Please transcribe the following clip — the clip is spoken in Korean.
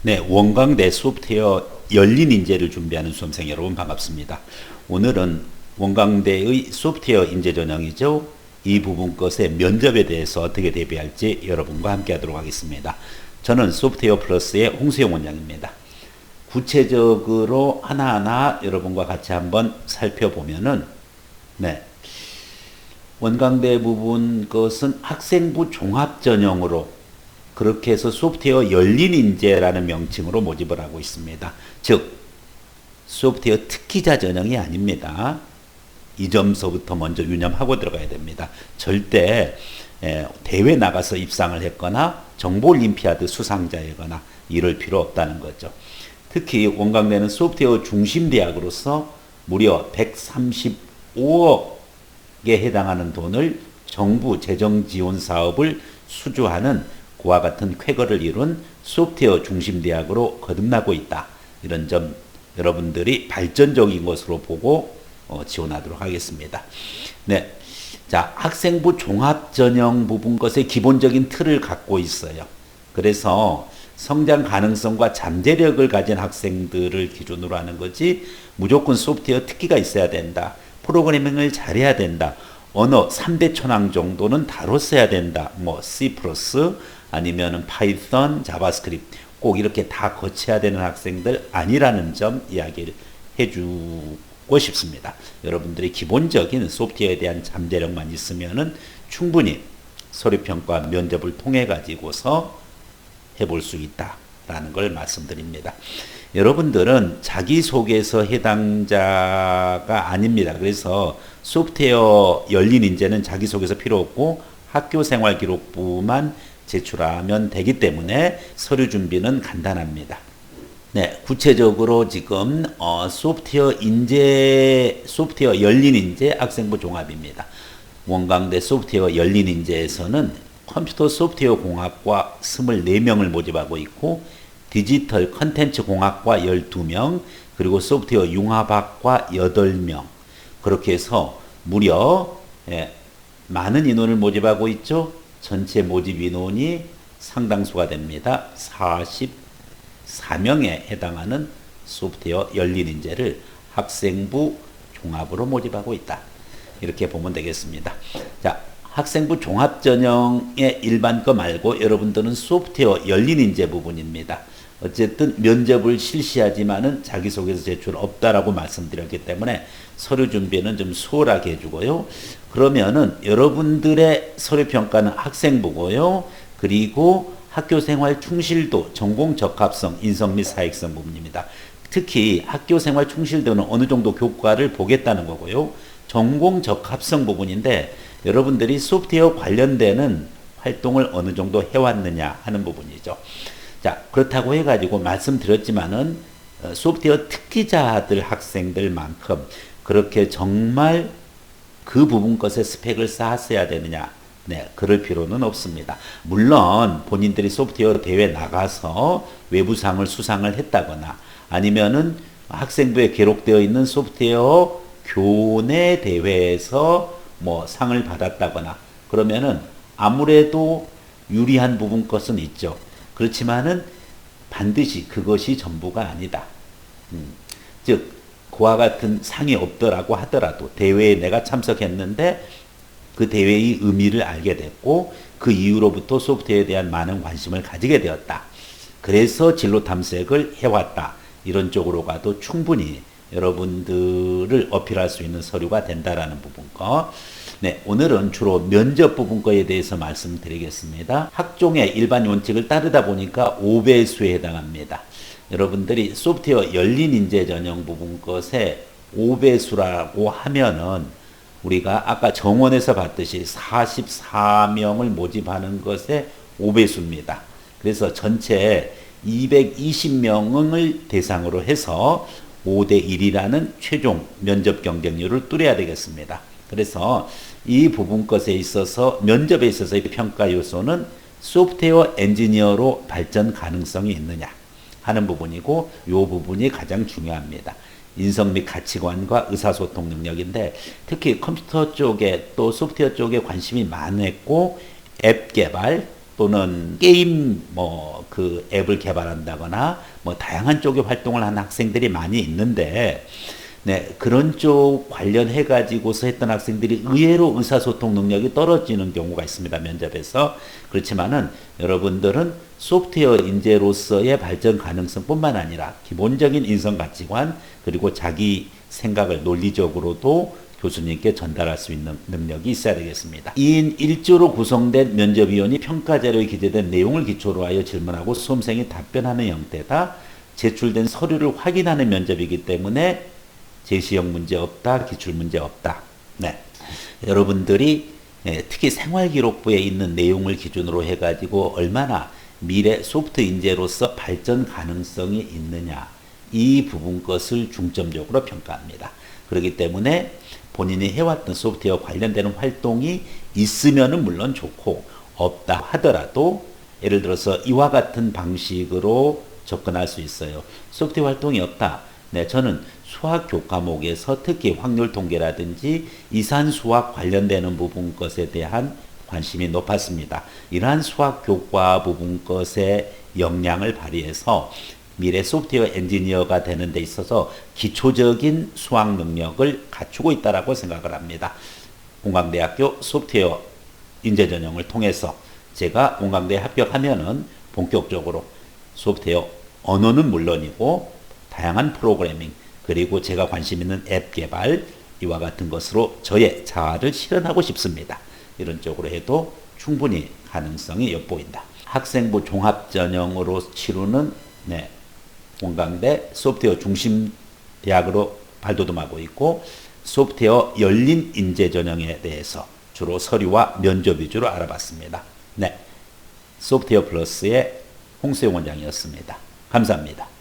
네, 원광대 소프트웨어 열린 인재를 준비하는 수험생 여러분 반갑습니다. 오늘은 원광대의 소프트웨어 인재 전형이죠. 이 부분 것의 면접에 대해서 어떻게 대비할지 여러분과 함께 하도록 하겠습니다. 저는 소프트웨어 플러스의 홍수영 원장입니다. 구체적으로 하나하나 여러분과 같이 한번 살펴보면은, 네. 원광대 부분 것은 학생부 종합 전형으로 그렇게 해서 소프트웨어 열린 인재라는 명칭으로 모집을 하고 있습니다. 즉, 소프트웨어 특기자 전형이 아닙니다. 이 점서부터 먼저 유념하고 들어가야 됩니다. 절대 대회 나가서 입상을 했거나 정보올림피아드 수상자이거나 이럴 필요 없다는 거죠. 특히 원광대는 소프트웨어 중심 대학으로서 무려 135억에 해당하는 돈을 정부 재정 지원 사업을 수주하는 그와 같은 쾌거를 이룬 소프트웨어 중심 대학으로 거듭나고 있다. 이런 점 여러분들이 발전적인 것으로 보고 지원하도록 하겠습니다. 네. 자, 학생부 종합 전형 부분 것의 기본적인 틀을 갖고 있어요. 그래서 성장 가능성과 잠재력을 가진 학생들을 기준으로 하는 거지 무조건 소프트웨어 특기가 있어야 된다. 프로그래밍을 잘해야 된다. 언어 3대 천왕 정도는 다뤘어야 된다. 뭐 C++ 아니면은 파이썬, 자바스크립트 꼭 이렇게 다 거쳐야 되는 학생들 아니라는 점 이야기를 해주고 싶습니다. 여러분들이 기본적인 소프트웨어에 대한 잠재력만 있으면은 충분히 서류평가 면접을 통해 가지고서 해볼 수 있다라는 걸 말씀드립니다. 여러분들은 자기소개서 해당자가 아닙니다. 그래서 소프트웨어 열린 인재는 자기소개서 필요 없고 학교생활 기록부만 제출하면 되기 때문에 서류 준비는 간단합니다. 네, 구체적으로 지금 소프트웨어 열린 인재 학생부 종합입니다. 원광대 소프트웨어 열린 인재에서는 컴퓨터 소프트웨어 공학과 24명을 모집하고 있고 디지털 컨텐츠 공학과 12명 그리고 소프트웨어 융합학과 8명 그렇게 해서 무려 많은 인원을 모집하고 있죠. 전체 모집 인원이 상당수가 됩니다. 44명에 해당하는 소프트웨어 열린 인재를 학생부 종합으로 모집하고 있다. 이렇게 보면 되겠습니다. 자, 학생부 종합 전형의 일반 거 말고 여러분들은 소프트웨어 열린 인재 부분입니다. 어쨌든 면접을 실시하지만은 자기소개서 제출 없다라고 말씀드렸기 때문에 서류 준비는 좀 수월하게 해주고요. 그러면은 여러분들의 서류 평가는 학생부고요. 그리고 학교생활 충실도, 전공 적합성, 인성 및 사익성 부분입니다. 특히 학교생활 충실도는 어느 정도 교과를 보겠다는 거고요. 전공 적합성 부분인데 여러분들이 소프트웨어 관련되는 활동을 어느 정도 해왔느냐 하는 부분이죠. 자, 그렇다고 해가지고 말씀드렸지만은 소프트웨어 특기자들 학생들만큼 그렇게 정말 그 부분 것의 스펙을 쌓았어야 되느냐? 네, 그럴 필요는 없습니다. 물론 본인들이 소프트웨어 대회 나가서 외부상을 수상을 했다거나 아니면은 학생부에 기록되어 있는 소프트웨어 교내 대회에서 뭐 상을 받았다거나 그러면은 아무래도 유리한 부분 것은 있죠. 그렇지만은 반드시 그것이 전부가 아니다. 즉 그와 같은 상이 없더라고 하더라도 대회에 내가 참석했는데 그 대회의 의미를 알게 됐고 그 이후로부터 소프트웨어에 대한 많은 관심을 가지게 되었다. 그래서 진로 탐색을 해왔다. 이런 쪽으로 가도 충분히 여러분들을 어필할 수 있는 서류가 된다라는 부분 거. 네, 오늘은 주로 면접 부분 거에 대해서 말씀드리겠습니다. 학종의 일반 원칙을 따르다 보니까 5배수에 해당합니다. 여러분들이 소프트웨어 열린 인재 전형 부분 것에 5배수라고 하면은 우리가 아까 정원에서 봤듯이 44명을 모집하는 것에 5배수입니다. 그래서 전체 220명을 대상으로 해서 5대1이라는 최종 면접 경쟁률을 뚫어야 되겠습니다. 그래서 이 부분 것에 있어서 면접에 있어서의 평가 요소는 소프트웨어 엔지니어로 발전 가능성이 있느냐 하는 부분이고 이 부분이 가장 중요합니다. 인성 및 가치관과 의사소통 능력인데 특히 컴퓨터 쪽에 또 소프트웨어 쪽에 관심이 많았고 앱 개발 또는 게임 그 앱을 개발한다거나 다양한 쪽의 활동을 하는 학생들이 많이 있는데, 네, 그런 쪽 관련해 가지고서 했던 학생들이 의외로 의사소통 능력이 떨어지는 경우가 있습니다. 면접에서. 그렇지만은 여러분들은 소프트웨어 인재로서의 발전 가능성뿐만 아니라 기본적인 인성 가치관, 그리고 자기 생각을 논리적으로도 교수님께 전달할 수 있는 능력이 있어야 되겠습니다. 2인 1조로 구성된 면접위원이 평가자료에 기재된 내용을 기초로 하여 질문하고 수험생이 답변하는 형태다. 제출된 서류를 확인하는 면접이기 때문에 제시형 문제 없다, 기출 문제 없다. 네. 여러분들이 특히 생활기록부에 있는 내용을 기준으로 해가지고 얼마나 미래 소프트 인재로서 발전 가능성이 있느냐, 이 부분 것을 중점적으로 평가합니다. 그렇기 때문에 본인이 해왔던 소프트웨어 관련되는 활동이 있으면은 물론 좋고, 없다 하더라도 예를 들어서 이와 같은 방식으로 접근할 수 있어요. 소프트웨어 활동이 없다. 네, 저는 수학 교과목에서 특히 확률 통계라든지 이산 수학 관련되는 부분 것에 대한 관심이 높았습니다. 이러한 수학 교과 부분 것의 역량을 발휘해서 미래 소프트웨어 엔지니어가 되는 데 있어서 기초적인 수학 능력을 갖추고 있다고 생각을 합니다. 공강대학교 소프트웨어 인재 전형을 통해서 제가 공강대에 합격하면은 본격적으로 소프트웨어 언어는 물론이고 다양한 프로그래밍, 그리고 제가 관심 있는 앱 개발, 이와 같은 것으로 저의 자아를 실현하고 싶습니다. 이런 쪽으로 해도 충분히 가능성이 엿보인다. 학생부 종합전형으로 치르는 공강대 소프트웨어 중심 대학으로 발돋움하고 있고, 소프트웨어 열린 인재 전형에 대해서 주로 서류와 면접 위주로 알아봤습니다. 네, 소프트웨어 플러스의 홍수영 원장이었습니다. 감사합니다.